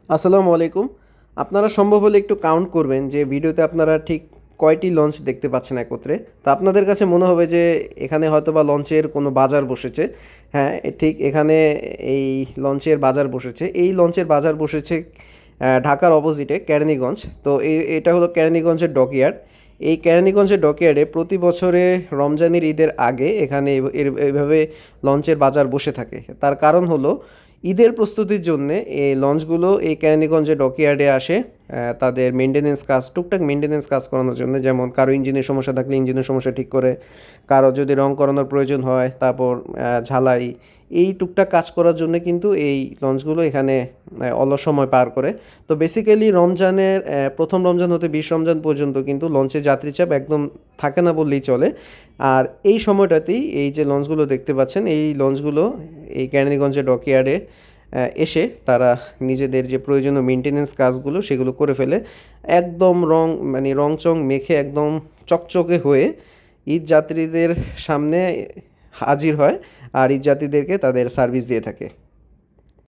আসসালামু আলাইকুম। আপনারা সম্ভব হলে একটু কাউন্ট করবেন যে ভিডিওতে আপনারা ঠিক কয়টি লঞ্চ দেখতে পাচ্ছেন একত্রে। তো আপনাদের কাছে মনে হবে যে এখানে হয়তোবা লঞ্চের কোনো বাজার বসেছে। হ্যাঁ, ঠিক এখানে এই লঞ্চের বাজার বসেছে। এই লঞ্চের বাজার বসেছে ঢাকার অপোজিটে কেরানীগঞ্জ। তো এটা হলো কেরানীগঞ্জের ডকইয়ার্ড। এই কেরানীগঞ্জের ডকইয়ার্ডে প্রতি বছরে রমজানের ঈদের আগে এখানে এইভাবে লঞ্চের বাজার বসে থাকে। তার কারণ হলো ঈদের প্রস্তুতির জন্যে এই লঞ্চগুলো এই কেরানীগঞ্জে ডকইয়ার্ডে আসে তাদের মেনটেনেন্স কাজ, টুকটাক মেনটেনেন্স কাজ করানোর জন্য। যেমন কারো ইঞ্জিনের সমস্যা থাকলে ইঞ্জিনের সমস্যা ঠিক করে, কারো যদি রং করানোর প্রয়োজন হয়, তারপর ঝালাই, এই টুকটাক কাজ করার জন্য কিন্তু এই লঞ্চগুলো এখানে অলস সময় পার করে। তো বেসিক্যালি রমজানের প্রথম রমজান হতে 20 রমজান পর্যন্ত কিন্তু লঞ্চের যাত্রী চাপ একদম থাকে না বললেই চলে। আর এই সময়টাতেই এই যে লঞ্চগুলো দেখতে পাচ্ছেন, এই লঞ্চগুলো এই কেরানীগঞ্জের ডকইয়ার্ডে এসে তারা নিজেদের যে প্রয়োজনীয় মেনটেনেন্স কাজগুলো সেগুলো করে ফেলে। একদম মানে রংচং মেখে একদম চকচকে হয়ে ঈদ যাত্রীদের সামনে হাজির হয় আর ঈদ যাত্রীদেরকে তাদের সার্ভিস দিয়ে থাকে।